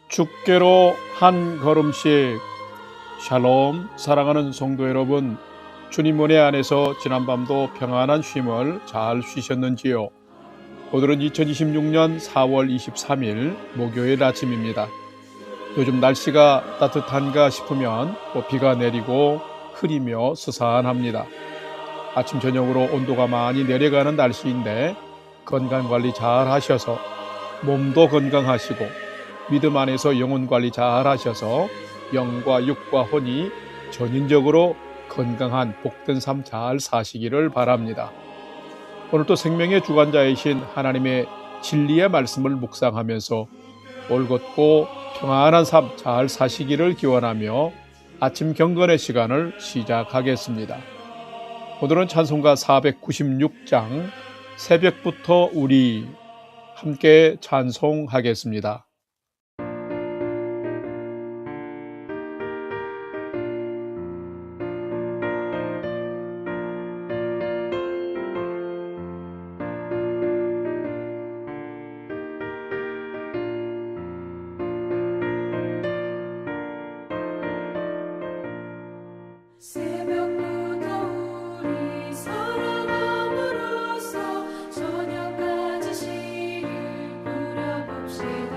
주께로 한 걸음씩. 샬롬. 사랑하는 성도 여러분, 주님 은혜 안에서 지난밤도 평안한 쉼을 잘 쉬셨는지요? 오늘은 2026년 4월 23일 목요일 아침입니다. 요즘 날씨가 따뜻한가 싶으면 또 비가 내리고 흐리며 스산합니다. 아침 저녁으로 온도가 많이 내려가는 날씨인데 건강관리 잘 하셔서 몸도 건강하시고 믿음 안에서 영혼관리 잘 하셔서 영과 육과 혼이 전인적으로 건강한 복된 삶 잘 사시기를 바랍니다. 오늘도 생명의 주관자이신 하나님의 진리의 말씀을 묵상하면서 올곧고 평안한 삶 잘 사시기를 기원하며 아침 경건의 시간을 시작하겠습니다. 오늘은 찬송가 496장 새벽부터 우리 함께 찬송하겠습니다. 새벽부터 우리 살아남으로써 저녁까지 씨를 뿌려봅시다.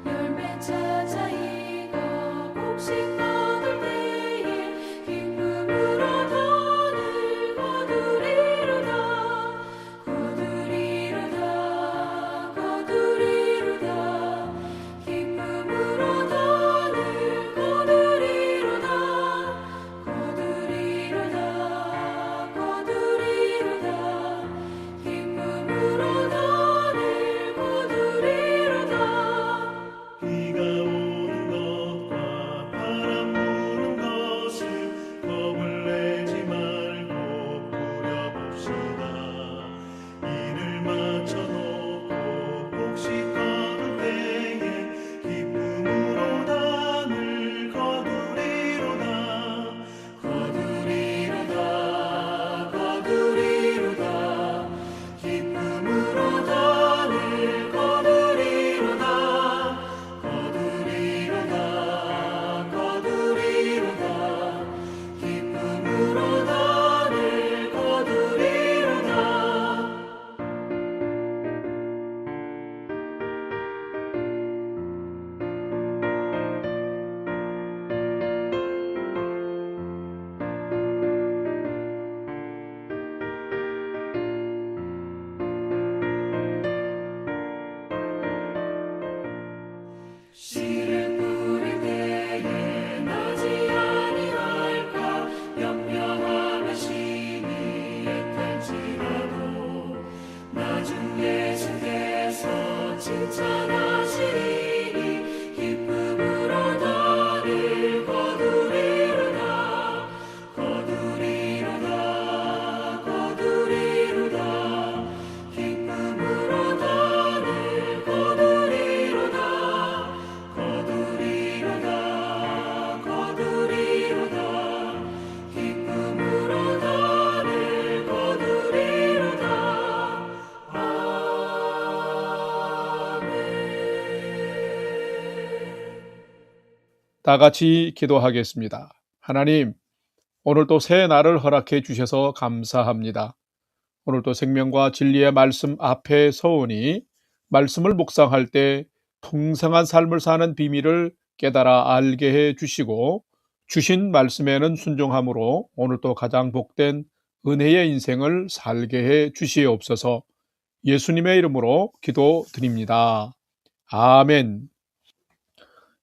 열매 찾아 익어 곡식 거둘 때에 기쁨으로 단을 거두리로다. 거두리로다. 거두리로다. 기쁨으로 단을 거두리로다. 거두리로다. 거두리로다. 기쁨으로 단을 거두리로다. 비가 오는 것과 바람 부는 것을 겁을 내지 말고 뿌려봅시다. 일을 마쳐놓고 곡식 거둘 때에 기쁨으로 단을 거두리로다. 거두리로다. 거두리로다. 기쁨으로 단을 거두리로다. 거두리로다. 거두리로다. 기쁨으로 단을 거두리로다. 씨를 뿌릴 때에 나지 아니할까 염려하며 심히 애탈지라도 나중 예수께서 칭찬하시리니 기쁨으로 단을 거두리로다. 거두리로다. 거두리로다. 기쁨으로 단을 거두리로다. 거두리로다. 거두리로다. 기쁨으로 단을 거두리로다. 아멘. 다 같이 기도하겠습니다. 하나님, 오늘도 새 날을 허락해 주셔서 감사합니다. 오늘도 생명과 진리의 말씀 앞에 서오니 말씀을 묵상할 때 풍성한 삶을 사는 비밀을 깨달아 알게 해 주시고 주신 말씀에는 순종함으로 오늘도 가장 복된 은혜의 인생을 살게 해 주시옵소서. 예수님의 이름으로 기도드립니다. 아멘.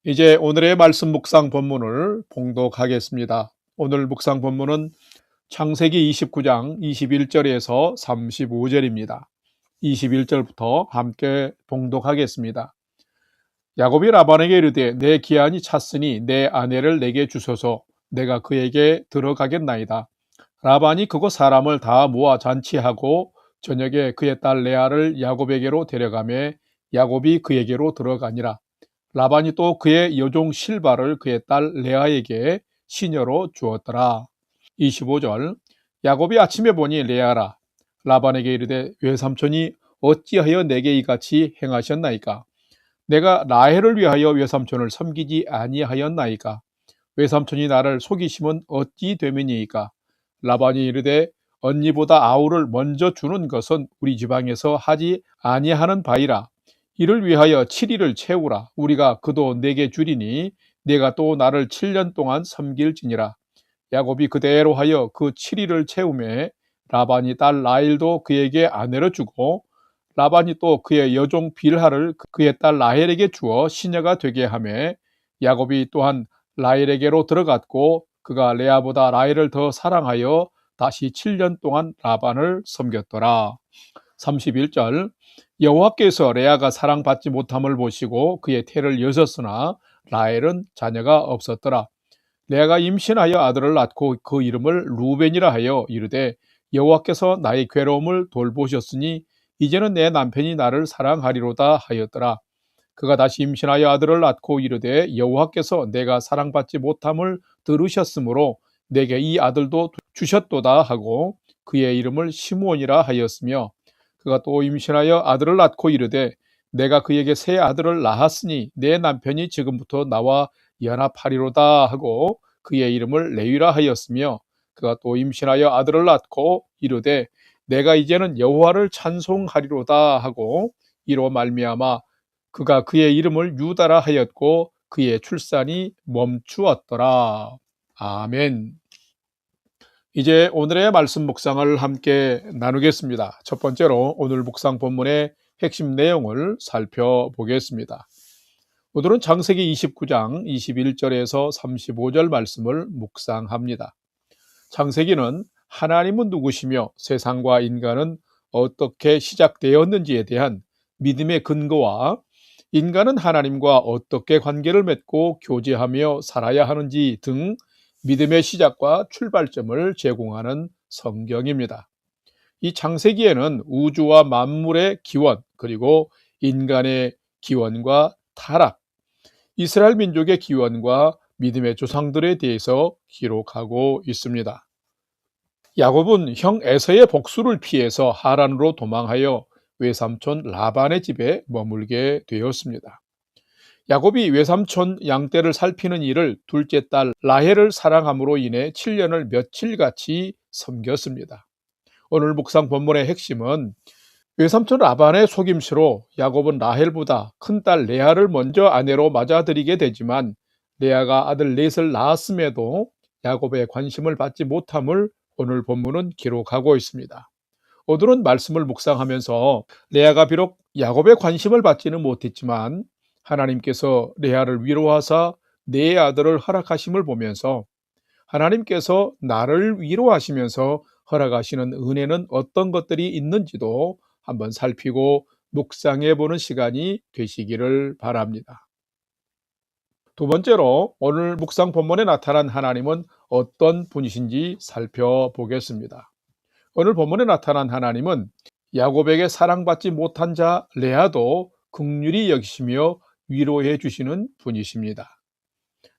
이제 오늘의 말씀 묵상 본문을 봉독하겠습니다. 오늘 묵상 본문은 창세기 29장 21절에서 35절입니다. 21절부터 함께 봉독하겠습니다. 야곱이 라반에게 이르되 내 기한이 찼으니 내 아내를 내게 주소서. 내가 그에게 들어가겠나이다. 라반이 그곳 사람을 다 모아 잔치하고 저녁에 그의 딸 레아를 야곱에게로 데려가매 야곱이 그에게로 들어가니라. 라반이 또 그의 여종 실바를 그의 딸 레아에게 시녀로 주었더라. 25절. 야곱이 아침에 보니 레아라. 라반에게 이르되 외삼촌이 어찌하여 내게 이같이 행하셨나이까? 내가 라헬을 위하여 외삼촌을 섬기지 아니하였나이까? 외삼촌이 나를 속이심은 어찌 됨이니이까? 라반이 이르되 언니보다 아우를 먼저 주는 것은 우리 지방에서 하지 아니하는 바이라. 이를 위하여 7일을 채우라. 우리가 그도 내게 주리니 내가 또 나를 7년 동안 섬길지니라. 야곱이 그대로 하여 그 7일을 채우매 라반이 딸 라헬도 그에게 아내로 주고 라반이 또 그의 여종 빌하를 그의 딸 라헬에게 주어 시녀가 되게 하매 야곱이 또한 라헬에게로 들어갔고 그가 레아보다 라헬을 더 사랑하여 다시 7년 동안 라반을 섬겼더라. 31절 여호와께서 레아가 사랑받지 못함을 보시고 그의 태를 여셨으나 라헬은 자녀가 없었더라. 레아가 임신하여 아들을 낳고 그 이름을 루벤이라 하여 이르되 여호와께서 나의 괴로움을 돌보셨으니 이제는 내 남편이 나를 사랑하리로다 하였더라. 그가 다시 임신하여 아들을 낳고 이르되 여호와께서 내가 사랑받지 못함을 들으셨으므로 내게 이 아들도 주셨도다 하고 그의 이름을 시므온이라 하였으며 그가 또 임신하여 아들을 낳고 이르되 내가 그에게 새 아들을 낳았으니 내 남편이 지금부터 나와 연합하리로다 하고 그의 이름을 레위라 하였으며 그가 또 임신하여 아들을 낳고 이르되 내가 이제는 여호와를 찬송하리로다 하고 이로 말미암아 그가 그의 이름을 유다라 하였고 그의 출산이 멈추었더라. 아멘. 이제 오늘의 말씀 묵상을 함께 나누겠습니다. 첫 번째로 오늘 묵상 본문의 핵심 내용을 살펴보겠습니다. 오늘은 창세기 29장 21절에서 35절 말씀을 묵상합니다. 창세기는 하나님은 누구시며 세상과 인간은 어떻게 시작되었는지에 대한 믿음의 근거와 인간은 하나님과 어떻게 관계를 맺고 교제하며 살아야 하는지 등 믿음의 시작과 출발점을 제공하는 성경입니다. 이 창세기에는 우주와 만물의 기원, 그리고 인간의 기원과 타락, 이스라엘 민족의 기원과 믿음의 조상들에 대해서 기록하고 있습니다. 야곱은 형 에서의 복수를 피해서 하란으로 도망하여 외삼촌 라반의 집에 머물게 되었습니다. 야곱이 외삼촌 양떼를 살피는 일을 둘째 딸 라헬을 사랑함으로 인해 7년을 며칠같이 섬겼습니다. 오늘 묵상 본문의 핵심은 외삼촌 라반의 속임수로 야곱은 라헬보다 큰딸 레아를 먼저 아내로 맞아들이게 되지만 레아가 아들 넷을 낳았음에도 야곱의 관심을 받지 못함을 오늘 본문은 기록하고 있습니다. 오늘은 말씀을 묵상하면서 레아가 비록 야곱의 관심을 받지는 못했지만 하나님께서 레아를 위로하사 네 아들을 허락하심을 보면서 하나님께서 나를 위로하시면서 허락하시는 은혜는 어떤 것들이 있는지도 한번 살피고 묵상해 보는 시간이 되시기를 바랍니다. 두 번째로 오늘 묵상 본문에 나타난 하나님은 어떤 분이신지 살펴보겠습니다. 오늘 본문에 나타난 하나님은 야곱에게 사랑받지 못한 자 레아도 긍휼히 여기시며 위로해 주시는 분이십니다.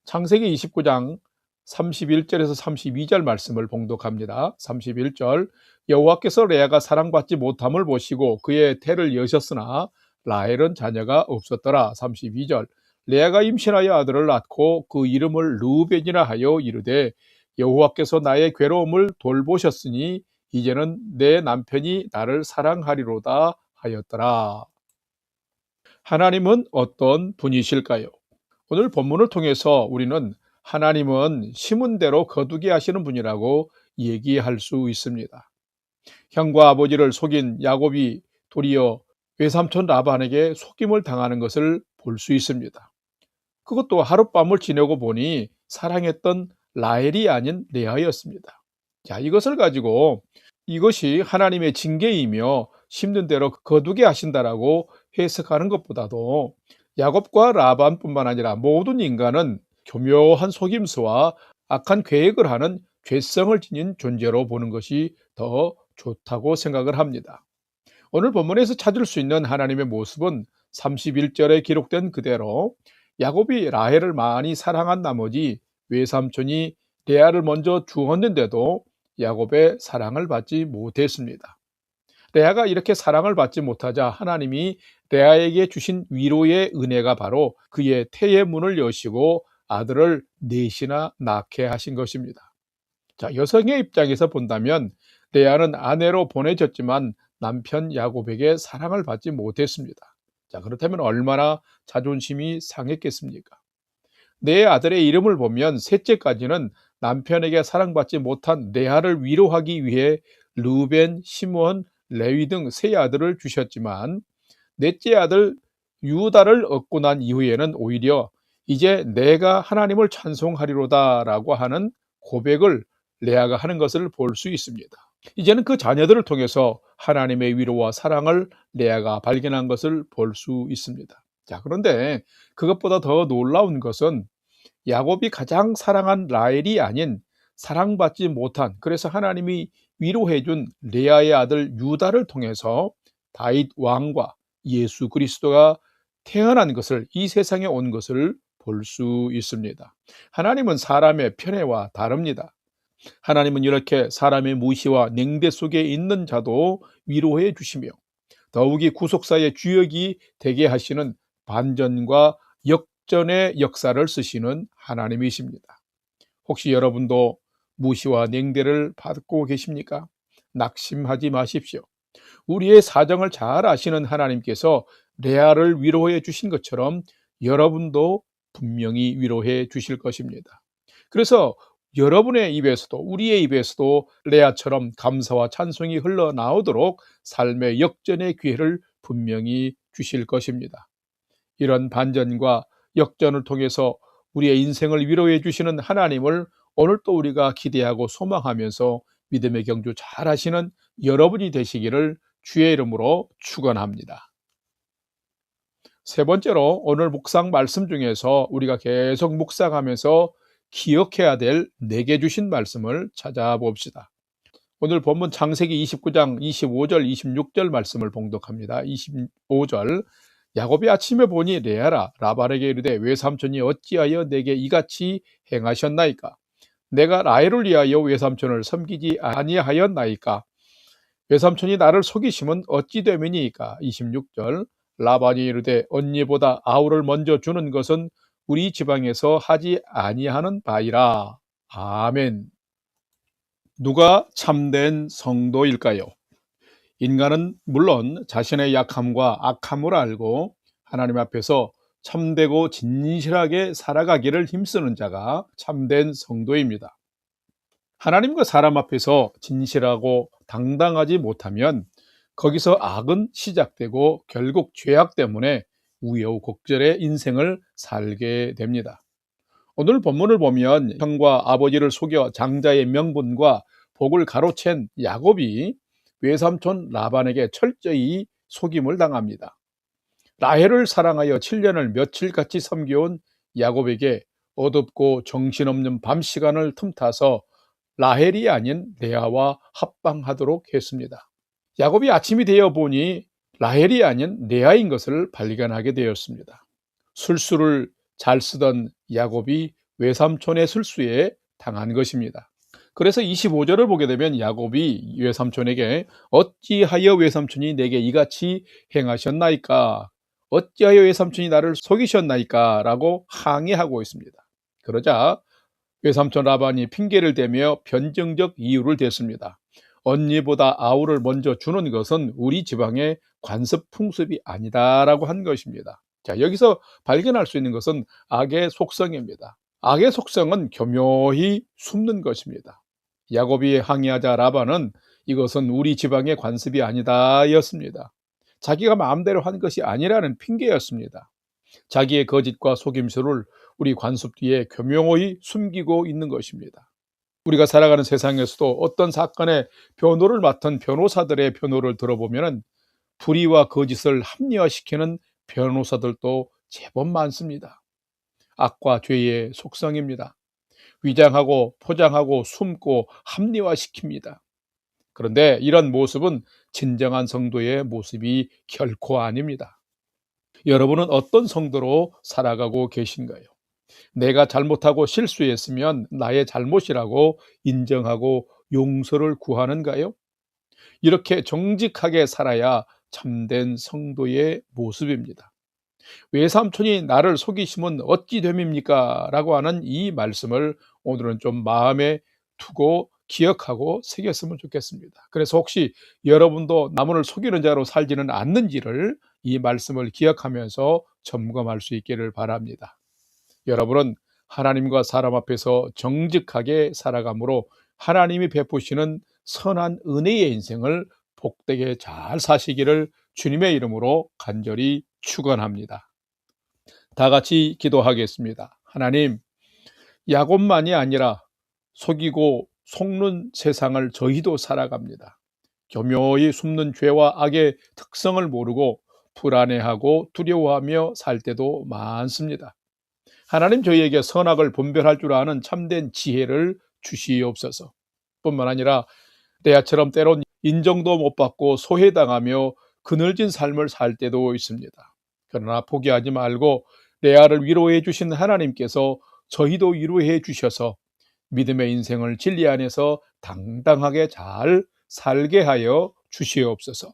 창세기 29장 31절에서 32절 말씀을 봉독합니다. 31절 여호와께서 레아가 사랑받지 못함을 보시고 그의 태를 여셨으나 라헬은 자녀가 없었더라. 32절 레아가 임신하여 아들을 낳고 그 이름을 르우벤이라 하여 이르되 여호와께서 나의 괴로움을 돌보셨으니 이제는 내 남편이 나를 사랑하리로다 하였더라. 하나님은 어떤 분이실까요? 오늘 본문을 통해서 우리는 하나님은 심은 대로 거두게 하시는 분이라고 얘기할 수 있습니다. 형과 아버지를 속인 야곱이 도리어 외삼촌 라반에게 속임을 당하는 것을 볼 수 있습니다. 그것도 하룻밤을 지내고 보니 사랑했던 라헬이 아닌 레아였습니다. 자, 이것을 가지고 이것이 하나님의 징계이며 심는 대로 거두게 하신다라고 해석하는 것보다도 야곱과 라반뿐만 아니라 모든 인간은 교묘한 속임수와 악한 계획을 하는 죄성을 지닌 존재로 보는 것이 더 좋다고 생각을 합니다. 오늘 본문에서 찾을 수 있는 하나님의 모습은 31절에 기록된 그대로 야곱이 라헬을 많이 사랑한 나머지 외삼촌이 레아를 먼저 주었는데도 야곱의 사랑을 받지 못했습니다. 레아가 이렇게 사랑을 받지 못하자 하나님이 레아에게 주신 위로의 은혜가 바로 그의 태의 문을 여시고 아들을 넷이나 낳게 하신 것입니다. 자, 여성의 입장에서 본다면 레아는 아내로 보내졌지만 남편 야곱에게 사랑을 받지 못했습니다. 자, 그렇다면 얼마나 자존심이 상했겠습니까? 내 아들의 이름을 보면 셋째까지는 남편에게 사랑받지 못한 레아를 위로하기 위해 르우벤, 시므온, 레위 등 세 아들을 주셨지만 넷째 아들 유다를 얻고 난 이후에는 오히려 이제 내가 하나님을 찬송하리로다라고 하는 고백을 레아가 하는 것을 볼 수 있습니다. 이제는 그 자녀들을 통해서 하나님의 위로와 사랑을 레아가 발견한 것을 볼 수 있습니다. 자, 그런데 그것보다 더 놀라운 것은 야곱이 가장 사랑한 라헬이 아닌 사랑받지 못한, 그래서 하나님이 위로해 준 레아의 아들 유다를 통해서 다윗 왕과 예수 그리스도가 태어난 것을, 이 세상에 온 것을 볼 수 있습니다. 하나님은 사람의 편애와 다릅니다. 하나님은 이렇게 사람의 무시와 냉대 속에 있는 자도 위로해 주시며 더욱이 구속사의 주역이 되게 하시는 반전과 역전의 역사를 쓰시는 하나님이십니다. 혹시 여러분도 무시와 냉대를 받고 계십니까? 낙심하지 마십시오. 우리의 사정을 잘 아시는 하나님께서 레아를 위로해 주신 것처럼 여러분도 분명히 위로해 주실 것입니다. 그래서 여러분의 입에서도, 우리의 입에서도 레아처럼 감사와 찬송이 흘러나오도록 삶의 역전의 기회를 분명히 주실 것입니다. 이런 반전과 역전을 통해서 우리의 인생을 위로해 주시는 하나님을 오늘 또 우리가 기대하고 소망하면서 믿음의 경주 잘 하시는 여러분이 되시기를 주의 이름으로 축원합니다. 세 번째로 오늘 묵상 말씀 중에서 우리가 계속 묵상하면서 기억해야 될 내게 주신 말씀을 찾아봅시다. 오늘 본문 창세기 29장 25절 26절 말씀을 봉독합니다. 25절 야곱이 아침에 보니 레아라 라반에게 이르되 외삼촌이 어찌하여 내게 이같이 행하셨나이까? 내가 라헬을 위하여 외삼촌을 섬기지 아니하였나이까? 외삼촌이 나를 속이심은 어찌 됨이니이까? 26절 라반이 이르되 언니보다 아우를 먼저 주는 것은 우리 지방에서 하지 아니하는 바이라. 아멘. 누가 참된 성도일까요? 인간은 물론 자신의 약함과 악함을 알고 하나님 앞에서 참되고 진실하게 살아가기를 힘쓰는 자가 참된 성도입니다. 하나님과 사람 앞에서 진실하고 당당하지 못하면 거기서 악은 시작되고 결국 죄악 때문에 우여곡절의 인생을 살게 됩니다. 오늘 본문을 보면 형과 아버지를 속여 장자의 명분과 복을 가로챈 야곱이 외삼촌 라반에게 철저히 속임을 당합니다. 라헬을 사랑하여 7년을 며칠같이 섬겨온 야곱에게 어둡고 정신없는 밤 시간을 틈타서 라헬이 아닌 레아와 합방하도록 했습니다. 야곱이 아침이 되어 보니 라헬이 아닌 레아인 것을 발견하게 되었습니다. 술수를 잘 쓰던 야곱이 외삼촌의 술수에 당한 것입니다. 그래서 25절을 보게 되면 야곱이 외삼촌에게 어찌하여 외삼촌이 내게 이같이 행하셨나이까? 어찌하여 외삼촌이 나를 속이셨나이까? 라고 항의하고 있습니다. 그러자 외삼촌 라반이 핑계를 대며 변증적 이유를 댔습니다. 언니보다 아우를 먼저 주는 것은 우리 지방의 관습 풍습이 아니다라고 한 것입니다. 자, 여기서 발견할 수 있는 것은 악의 속성입니다. 악의 속성은 교묘히 숨는 것입니다. 야곱이 항의하자 라반은 이것은 우리 지방의 관습이 아니다 였습니다. 자기가 마음대로 한 것이 아니라는 핑계였습니다. 자기의 거짓과 속임수를 우리 관습 뒤에 교묘히 숨기고 있는 것입니다. 우리가 살아가는 세상에서도 어떤 사건의 변호를 맡은 변호사들의 변호를 들어보면 불의와 거짓을 합리화시키는 변호사들도 제법 많습니다. 악과 죄의 속성입니다. 위장하고 포장하고 숨고 합리화시킵니다. 그런데 이런 모습은 진정한 성도의 모습이 결코 아닙니다. 여러분은 어떤 성도로 살아가고 계신가요? 내가 잘못하고 실수했으면 나의 잘못이라고 인정하고 용서를 구하는가요? 이렇게 정직하게 살아야 참된 성도의 모습입니다. 외삼촌이 나를 속이시면 어찌 됨입니까? 라고 하는 이 말씀을 오늘은 좀 마음에 두고 기억하고 새겼으면 좋겠습니다. 그래서 혹시 여러분도 남을 속이는 자로 살지는 않는지를 이 말씀을 기억하면서 점검할 수 있기를 바랍니다. 여러분은 하나님과 사람 앞에서 정직하게 살아감으로 하나님이 베푸시는 선한 은혜의 인생을 복되게 잘 사시기를 주님의 이름으로 간절히 축원합니다. 다 같이 기도하겠습니다. 하나님, 야곱만이 아니라 속이고 속는 세상을 저희도 살아갑니다. 교묘히 숨는 죄와 악의 특성을 모르고 불안해하고 두려워하며 살 때도 많습니다. 하나님, 저희에게 선악을 분별할 줄 아는 참된 지혜를 주시옵소서. 뿐만 아니라 레아처럼 때론 인정도 못 받고 소외당하며 그늘진 삶을 살 때도 있습니다. 그러나 포기하지 말고 레아를 위로해 주신 하나님께서 저희도 위로해 주셔서 믿음의 인생을 진리 안에서 당당하게 잘 살게 하여 주시옵소서.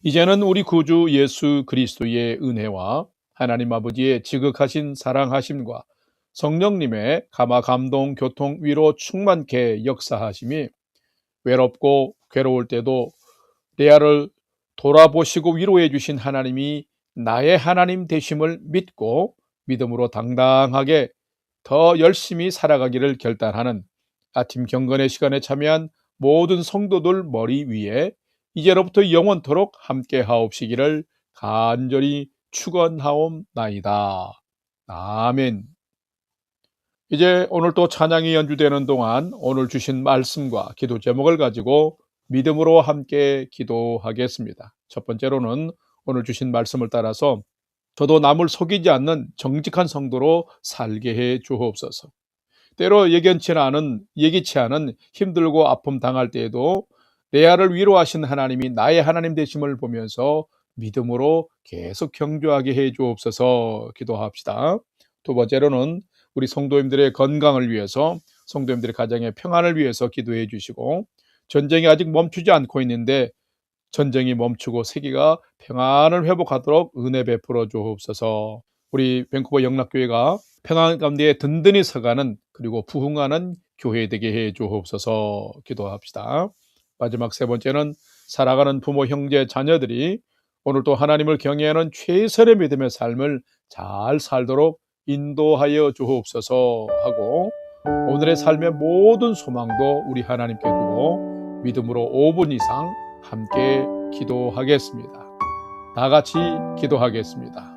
이제는 우리 구주 예수 그리스도의 은혜와 하나님 아버지의 지극하신 사랑하심과 성령님의 감화 감동 교통 위로 충만케 역사하심이 외롭고 괴로울 때도 레아를 돌아보시고 위로해 주신 하나님이 나의 하나님 되심을 믿고 믿음으로 당당하게 더 열심히 살아가기를 결단하는 아침 경건의 시간에 참여한 모든 성도들 머리 위에 이제로부터 영원토록 함께 하옵시기를 간절히 축원하옵나이다. 아멘. 이제 오늘 또 찬양이 연주되는 동안 오늘 주신 말씀과 기도 제목을 가지고 믿음으로 함께 기도하겠습니다. 첫 번째로는 오늘 주신 말씀을 따라서 저도 남을 속이지 않는 정직한 성도로 살게 해 주옵소서. 때로 예기치 않은 힘들고 아픔 당할 때에도 레아를 위로하신 하나님이 나의 하나님 되심을 보면서 믿음으로 계속 경주하게 해 주옵소서 기도합시다. 두 번째로는 우리 성도님들의 건강을 위해서, 성도님들의 가정의 평안을 위해서 기도해 주시고, 전쟁이 아직 멈추지 않고 있는데 전쟁이 멈추고 세계가 평안을 회복하도록 은혜 베풀어 주옵소서. 우리 밴쿠버 영락교회가 평안 가운데 든든히 서가는, 그리고 부흥하는 교회 되게 해 주옵소서 기도합시다. 마지막 세 번째는 살아가는 부모, 형제, 자녀들이 오늘도 하나님을 경외하는 최선의 믿음의 삶을 잘 살도록 인도하여 주옵소서 하고, 오늘의 삶의 모든 소망도 우리 하나님께 두고 믿음으로 5분 이상 함께 기도하겠습니다. 다 같이 기도하겠습니다.